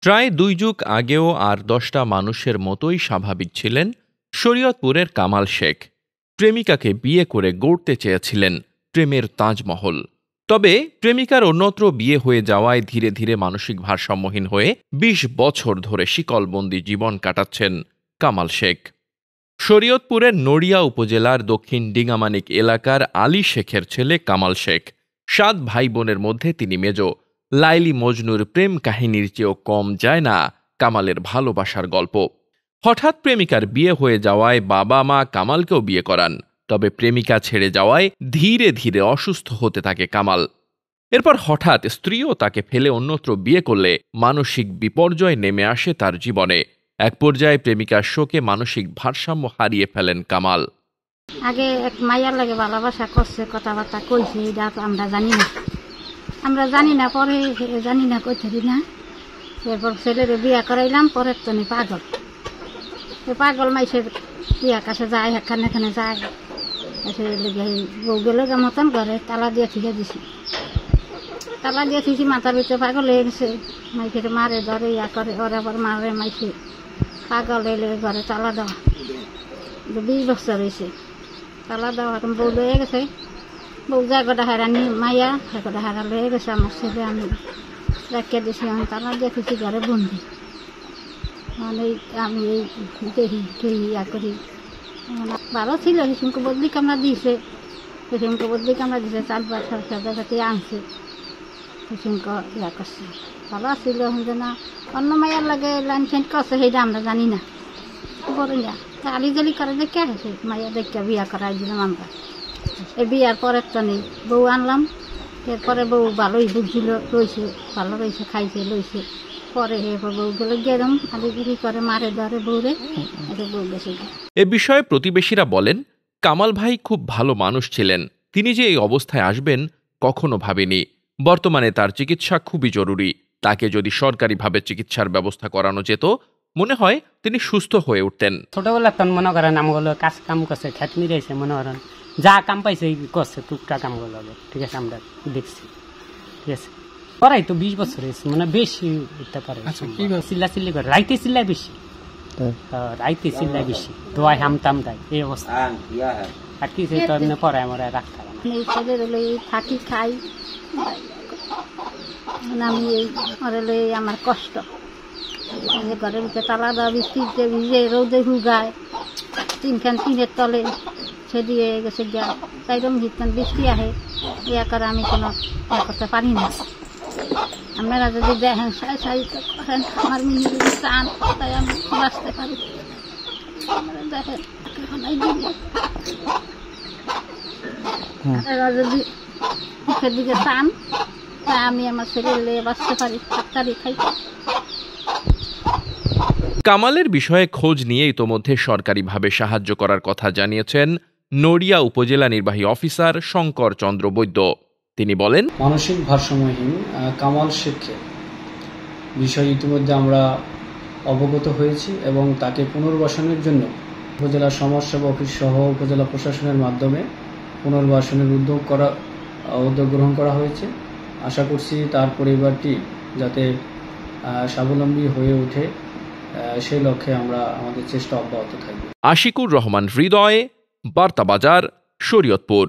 প্রায় ২ যুগ আগেও আর ১০টা মানুষের মতোই স্বাভাবিক ছিলেন শরীয়তপুরের কামাল শেখ। প্রেমিকাকে বিয়ে করে গড়তে চেয়েছিলেন প্রেমের তাজমহল। তবে প্রেমিকার অন্যত্র বিয়ে হয়ে যাওয়ায় ধীরে ধীরে মানসিক ভারসাম্যহীন হয়ে ২০ বছর ধরে শিকলবন্দি জীবন কাটাচ্ছেন কামাল শেখ। শরীয়তপুরের নড়িয়া উপজেলার দক্ষিণ ডিঙামানিক এলাকার আলী শেখের ছেলে কামাল শেখ। ৭ ভাই বোনের মধ্যে তিনি মেজ। লাইলি মজনুর প্রেম কাহিনীর চেয়েও কম যায় না কামালের ভালোবাসার গল্প। হঠাৎ প্রেমিকার বিয়ে হয়ে যাওয়ায় বাবা মা কামালকেও বিয়ে করান। তবে প্রেমিকা ছেড়ে যাওয়ায় ধীরে ধীরে অসুস্থ হতে থাকে কামাল। এরপর হঠাৎ স্ত্রীও তাকে ফেলে অন্যত্র বিয়ে করলে মানসিক বিপর্যয় নেমে আসে তার জীবনে। এক পর্যায়ে প্রেমিকার শোকে মানসিক ভারসাম্য হারিয়ে ফেলেন কামাল। আগে এক মাইয়ার লাগে ভালোবাসা করছে, কথাবার্তা কইছে, এটা তো আমরা জানি না পরে জানি না কইতে না। এরপর ছেলের বিয়া করাইলাম, পরের তো নি পাগল মাইসের বিয়া কাছে যায়, এখানে যায়, বউ গেলে মতন ঘরে তালা দিয়ে ঠিকে দিছি, মাথার ভিতরে পাগল হয়ে গেছে। মাইসের মারে ধরে ইয়া করে, ওরা আবার মারে মাইসে পাগল এলে ঘরে তালা দেওয়া। ২০ বছর হয়েছে তালা দেওয়া। এখন বউ লয়ে গেছে, বউ জায়গাটা হারানি মাইয়া, জায়গাটা হারা লয়ে গেছে আমার ছেলে। আমি রেখে দিছি, আমি তালা দেখেছি ঘরে বন্দি। মানে আমি এই দেখি ইয়া করি, ভালো ছিল। হিসুমকে বদলি কামড়া দিয়েছে, ৪-৫ হাজার আনছে, হিসুমকে ইয়া করছে, ভালো ছিল। না অন্য মাইয়ার লাগে লাইন চেঞ্জ করছে, সেইটা আমরা জানি না। বড় না আলিজালি করে দেখে আছে, মাইয়া দেখে বিয়া করাই দিলাম আমরা। এই বিয়ার পরের তো নেই, বউ আনলাম। এরপরে বউ ভালোই বুঝছিল, রয়েছে ভালো রয়েছে, খাইছে লইছে। পরে বউ গেলে গেলাম আলিজালি করে মারে ধরে বউরে, বউ গেছে। এ বিষয়ে প্রতিবেশীরা বলেন, কামাল ভাই খুব ভালো মানুষ ছিলেন। তিনি যে এই অবস্থায় আসবেন কখনো ভাবেনি। বর্তমানে তার চিকিৎসা খুবই জরুরি। তাকে যদি সরকারিভাবে চিকিৎসার ব্যবস্থা করানো যেত, মনে হয় তিনি সুস্থ হয়ে উঠতেন। ছোটবেলা তখন মনে করেন আমগুলো কাম করছে, খেত মিরাইছে, মনে করেন যা কাম পাইছে করছে, টুকটা কামগুলো। ঠিক আছে, আমরা দেখছি। ঠিক আছে, পড়াই তো 20 বছর হয়েছে, মানে বেশি উঠতে পারে। চিল্লা করে রাইতে চিল্লায় বেশি, রাইতে চিল্লায় বেশি, দোয়াই হামতাম দেয়, এই অবস্থা। আর কি পরে আমার রাখতে হবে না, থাকি খাই। আমি এই আমার কষ্ট, ঘরের ভিতরে তালা দেওয়া, বৃষ্টিতে ভিজে, রোদে হুগায়, টিনের তলে ছেদিয়ে গেছে গিয়া, তাইরম হিতান বৃষ্টি আহে, ইয়া করে আমি কোনো ইয়া করতে পারি না। আপনারা যদি দেখেন সাহায্য করেন, আমার মেয়ে যদি চান, তাই আমি বাঁচতে পারি। দেখেন আপনারা যদি মুখের দিকে চান, তাই আমি আমার ছেলে বাঁচতে পারি, ডাক্তারি খাই। কামালের বিষয়ে খোঁজ নিয়ে ইতোমধ্যে সরকারিভাবে সাহায্য করার কথা জানিয়েছেন নড়িয়া উপজেলা নির্বাহী অফিসার শঙ্কর চন্দ্র বৈদ্য। তিনি বলেন, মানসিক ভারসাম্যহীন কামাল শেখের বিষয়ে ইতিমধ্যে আমরা অবগত হয়েছি এবং তাকে পুনর্বাসনের জন্য উপজেলা সমাজসেবা অফিস সহ উপজেলা প্রশাসনের মাধ্যমে পুনর্বাসনের উদ্যোগ গ্রহণ করা হয়েছে। আশা করছি তার পরিবারটি যাতে স্বাবলম্বী হয়ে ওঠে, সেই লক্ষ্যে আমরা আমাদের চেষ্টা অব্যাহত থাকবে। আশিকুর রহমান হৃদয়, বার্তা বাজার, শরীয়তপুর।